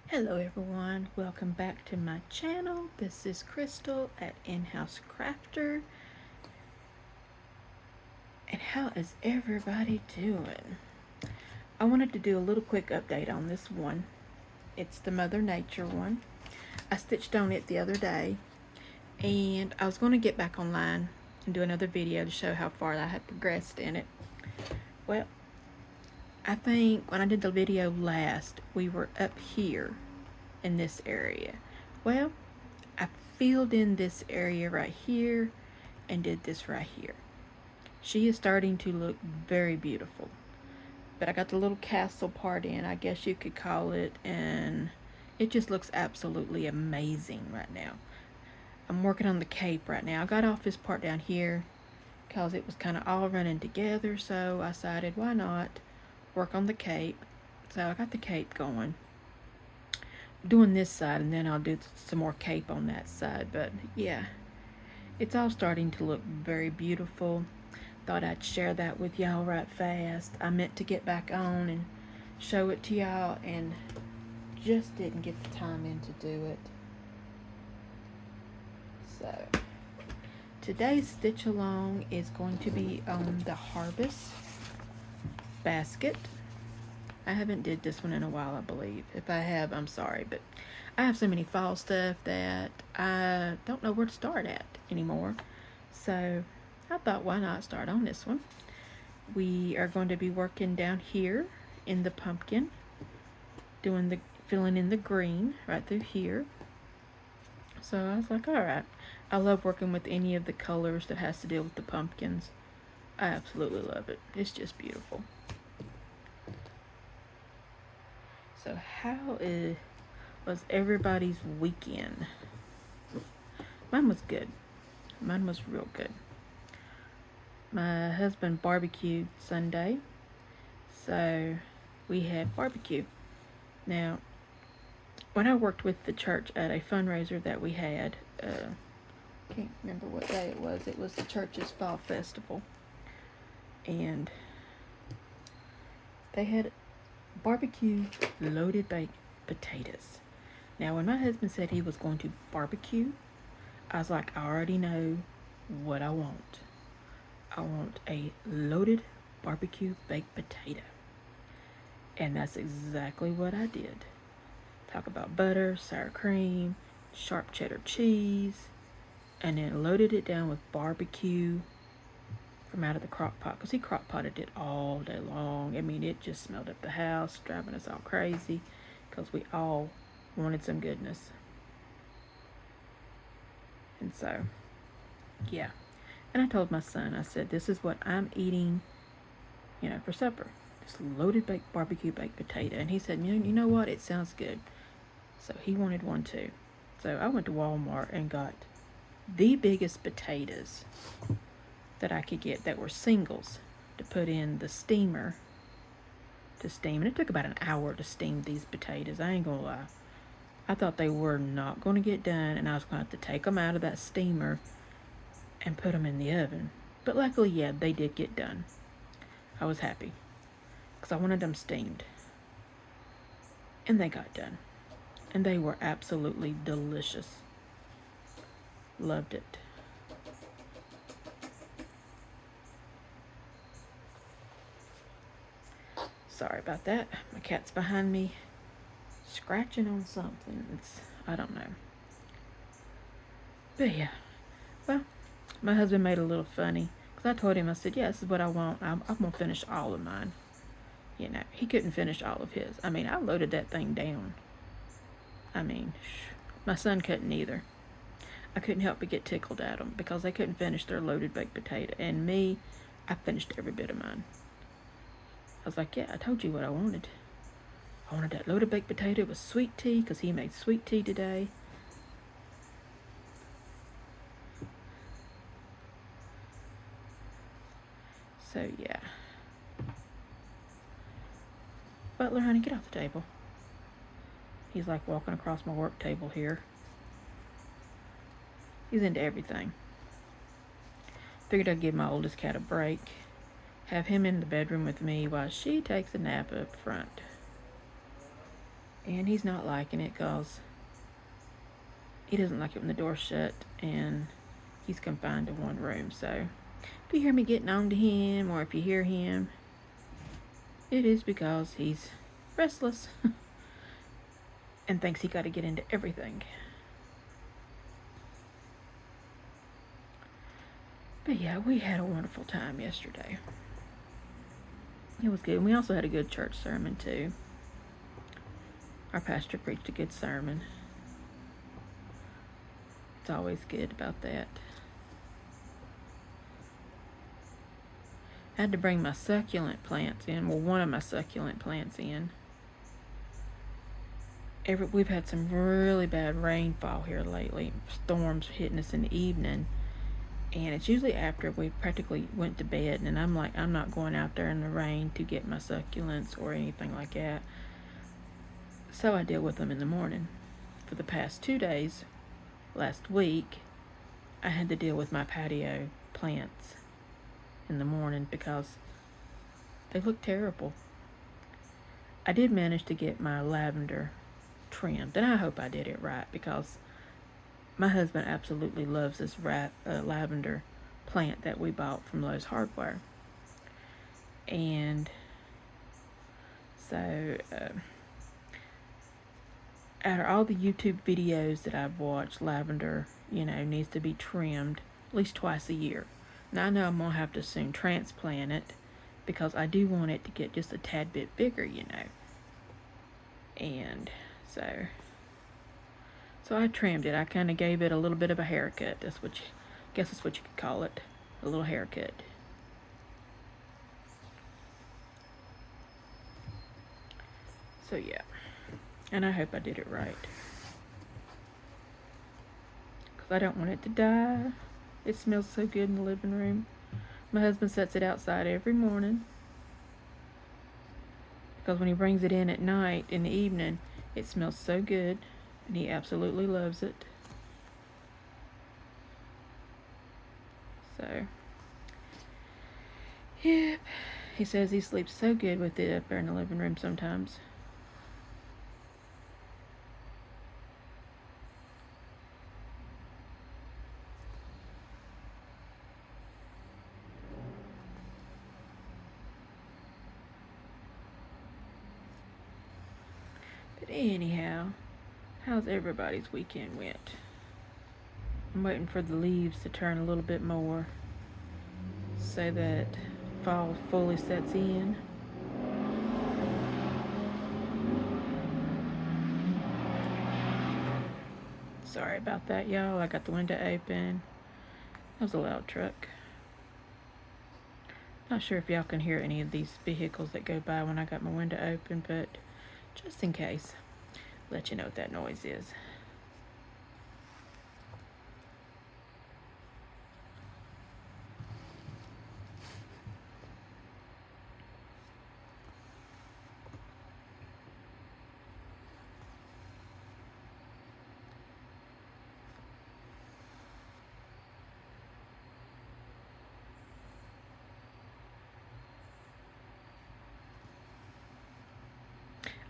Hello everyone, welcome back to my channel. This is Crystal at In-House Crafter. And how is everybody doing? I wanted to do a little quick update on this one. It's the Mother Nature one. I stitched on it the other day and I was going to get back online and do another video to show how far I had progressed in it. Well, I think when I did the video last, we were up here in this area. Well, I filled in this area right here and did this right here. She is starting to look very beautiful. But I got the little castle part in, I guess you could call it, and it just looks absolutely amazing right now. I'm working on the cape right now. I got off this part down here because it was kind of all running together, so I decided why not work on the cape. So I got the cape going. Doing this side and then I'll do some more cape on that side, but yeah, it's all starting to look very beautiful. Thought I'd share that with y'all right fast. I meant to get back on and show it to y'all and just didn't get the time in to do it. So today's stitch along is going to be on the harvest basket. I haven't did this one in a while, I believe. If I have, I'm sorry, but I have so many fall stuff that I don't know where to start at anymore. So I thought, why not start on this one? We are going to be working down here in the pumpkin, filling in the green right through here. So I was like, all right. I love working with any of the colors that has to deal with the pumpkins. I absolutely love it. It's just beautiful. So how was everybody's weekend? Mine was good. Mine was real good. My husband barbecued Sunday, so we had barbecue. Now, when I worked with the church at a fundraiser that we had, can't remember what day it was. It was the church's fall festival, and they had barbecue loaded baked potatoes. Now, when my husband said he was going to barbecue, I was like, I already know what I want. I want a loaded barbecue baked potato. And that's exactly what I did. Talk about butter, sour cream, sharp cheddar cheese, and then loaded it down with barbecue from out of the crock pot, because he crock potted it all day long. I mean, it just smelled up the house, driving us all crazy, because we all wanted some goodness. And so, yeah. And I told my son, I said, this is what I'm eating, for supper. This loaded baked barbecue baked potato. And he said, you know what? It sounds good. So he wanted one too. So I went to Walmart and got the biggest potatoes that I could get that were singles to put in the steamer to steam. And it took about an hour to steam these potatoes. I ain't gonna lie. I thought they were not going to get done, and I was going to have to take them out of that steamer and put them in the oven. But luckily, yeah, they did get done. I was happy because I wanted them steamed. And they got done. And they were absolutely delicious. Loved it. Sorry about that. My cat's behind me scratching on something. I don't know. But yeah. Well, my husband made it a little funny. Because I told him, I said, yeah, this is what I want. I'm going to finish all of mine. He couldn't finish all of his. I mean, I loaded that thing down. I mean, my son couldn't either. I couldn't help but get tickled at them because they couldn't finish their loaded baked potato. And me, I finished every bit of mine. I was like, yeah, I told you what I wanted. I wanted that loaded baked potato with sweet tea because he made sweet tea today. So, yeah. Butler, honey, get off the table. He's like walking across my work table here. He's into everything. Figured I'd give my oldest cat a break. Have him in the bedroom with me while she takes a nap up front. And he's not liking it because he doesn't like it when the door's shut and he's confined to one room. So if you hear me getting on to him, or if you hear him, it is because he's restless and thinks he got to get into everything. But yeah, we had a wonderful time yesterday. It was good. And we also had a good church sermon too. Our pastor preached a good sermon. It's always good about that. I had to bring my succulent plants in. Well, one of my succulent plants in. We've had some really bad rainfall here lately. Storms hitting us in the evening. And it's usually after we practically went to bed. And I'm like, I'm not going out there in the rain to get my succulents or anything like that. So I deal with them in the morning. For the past 2 days, last week, I had to deal with my patio plants in the morning because they look terrible. I did manage to get my lavender trimmed, and I hope I did it right because my husband absolutely loves this lavender plant that we bought from Lowe's Hardware. And so out of all the YouTube videos that I've watched, lavender, needs to be trimmed at least twice a year. Now I know I'm going to have to soon transplant it because I do want it to get just a tad bit bigger, And so I trimmed it. I kind of gave it a little bit of a haircut. That's what that's what you could call it. A little haircut. So yeah. And I hope I did it right. Because I don't want it to die. It smells so good in the living room. My husband sets it outside every morning. Because when he brings it in at night, in the evening, it smells so good. And he absolutely loves it. So, yep. He says he sleeps so good with it up there in the living room sometimes. But anyhow, how's everybody's weekend went? I'm waiting for the leaves to turn a little bit more so that fall fully sets in. Sorry about that, y'all. I got the window open. That was a loud truck. Not sure if y'all can hear any of these vehicles that go by when I got my window open, but just in case, let you know what that noise is.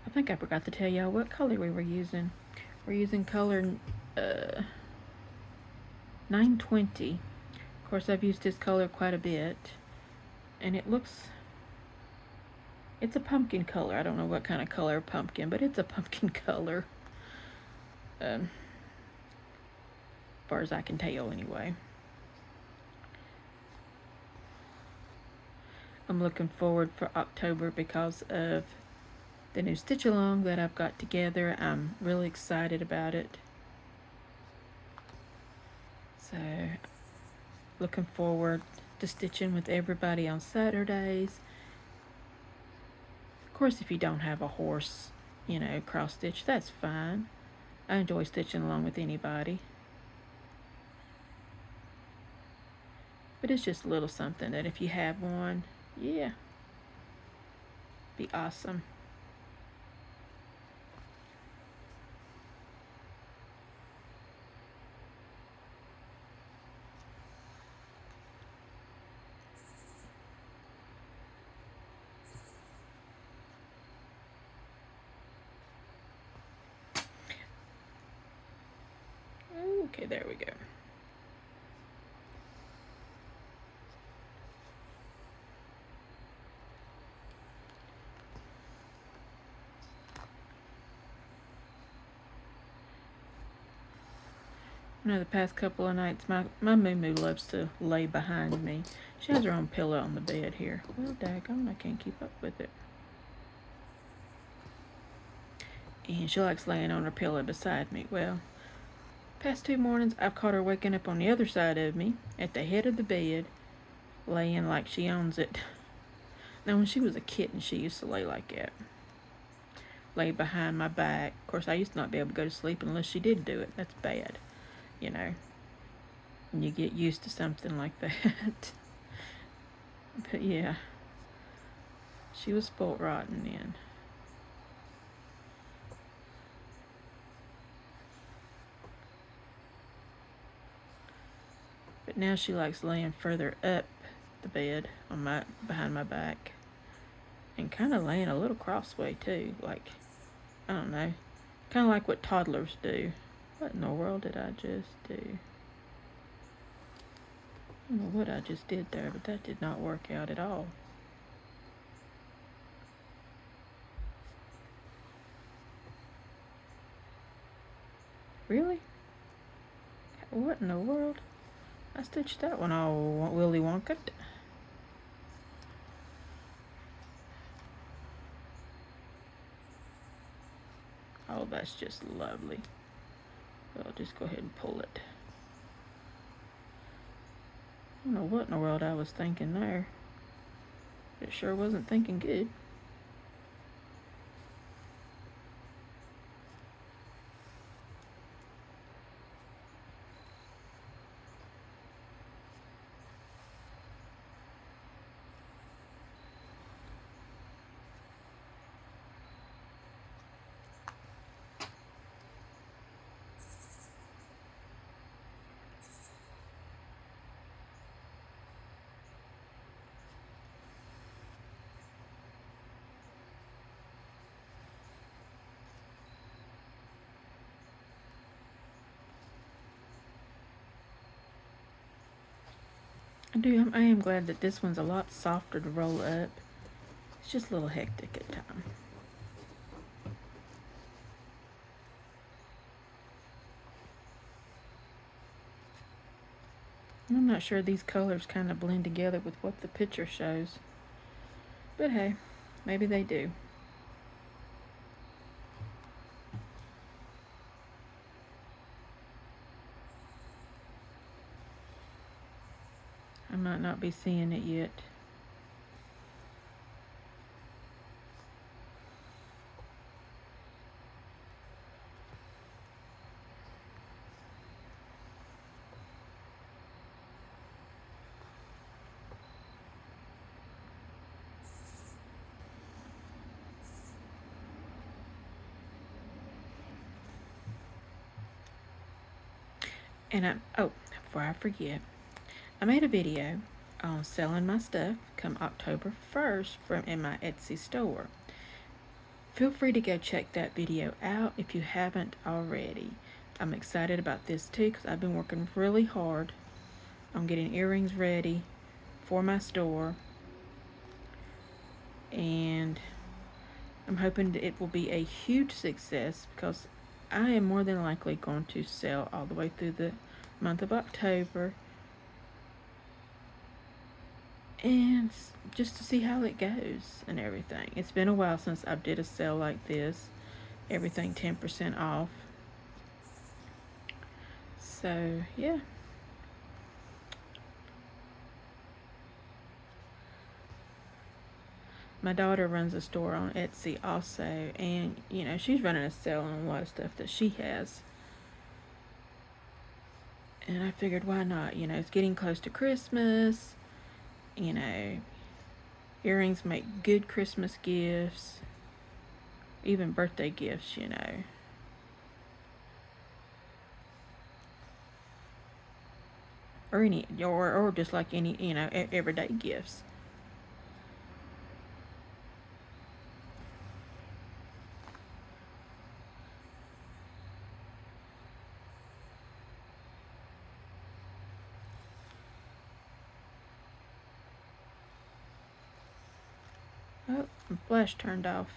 I think I forgot to tell y'all what color we were using. We're using color 920. Of course, I've used this color quite a bit, and it's a pumpkin color. I don't know what kind of color pumpkin, but it's a pumpkin color. As far as I can tell, anyway. I'm looking forward for October because of the new stitch along that I've got together. I'm really excited about it. So, looking forward to stitching with everybody on Saturdays. Of course, if you don't have a horse, cross stitch, that's fine. I enjoy stitching along with anybody. But it's just a little something that if you have one, yeah, be awesome. Okay, there we go. You know, the past couple of nights, my Moo loves to lay behind me. She has her own pillow on the bed here. Well, daggone, I can't keep up with it. And she likes laying on her pillow beside me. Well, past 2 mornings, I've caught her waking up on the other side of me, at the head of the bed, laying like she owns it. Now, when she was a kitten, she used to lay like that. Lay behind my back. Of course, I used to not be able to go to sleep unless she did do it. That's bad, you know. When you get used to something like that. But yeah, she was spoiled rotten then. But now she likes laying further up the bed on my behind my back, and kind of laying a little crossway too. Like, I don't know, kind of like what toddlers do. What in the world did I just do? I don't know what I just did there, but that did not work out at all. Really? What in the world? I stitched that one all Willy Wonka. Oh, that's just lovely. I'll just go ahead and pull it. I don't know what in the world I was thinking there. It sure wasn't thinking good. I am glad that this one's a lot softer to roll up. It's just a little hectic at times. I'm not sure these colors kind of blend together with what the picture shows. But hey, maybe they do. I might not be seeing it yet. And before I forget, I made a video on selling my stuff come October 1st in my Etsy store. Feel free to go check that video out if you haven't already. I'm excited about this too because I've been working really hard on getting earrings ready for my store, and I'm hoping that it will be a huge success because I am more than likely going to sell all the way through the month of October, and just to see how it goes and everything. It's been a while since I did a sale like this, everything 10% off. So yeah, my daughter runs a store on Etsy also, and she's running a sale on a lot of stuff that she has. And I figured, why not? It's getting close to Christmas. Earrings make good Christmas gifts, even birthday gifts. Or just like any, everyday gifts. Oh, my flash turned off.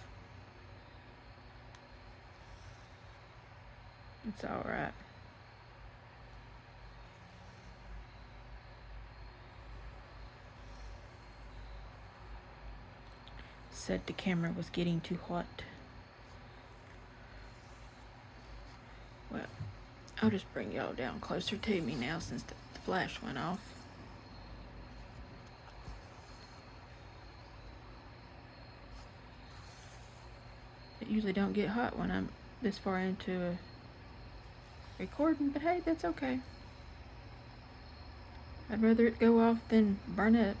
It's alright. Said the camera was getting too hot. Well, I'll just bring y'all down closer to me now since the flash went off. It usually don't get hot when I'm this far into a recording, but hey, that's okay. I'd rather it go off than burn up.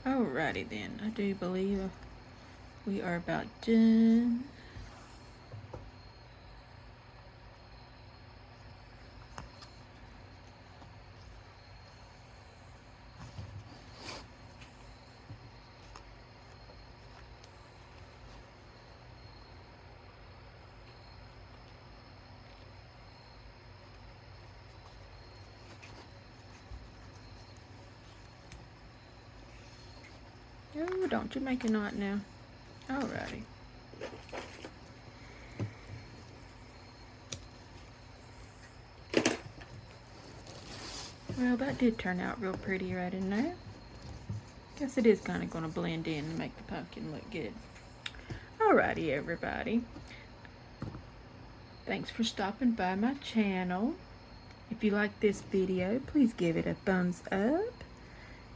Alrighty then, I do believe we are about done. Oh, don't you make a knot now. Alrighty. Well, that did turn out real pretty right in there. Guess it is kind of going to blend in and make the pumpkin look good. Alrighty, everybody. Thanks for stopping by my channel. If you like this video, please give it a thumbs up.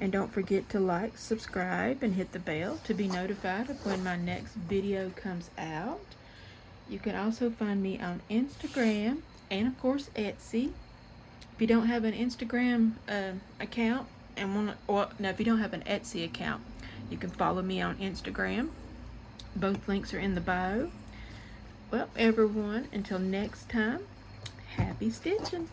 And don't forget to like, subscribe, and hit the bell to be notified of when my next video comes out. You can also find me on Instagram and, of course, Etsy. If you don't have an Instagram account and if you don't have an Etsy account, you can follow me on Instagram. Both links are in the bio. Well, everyone, until next time, happy stitching.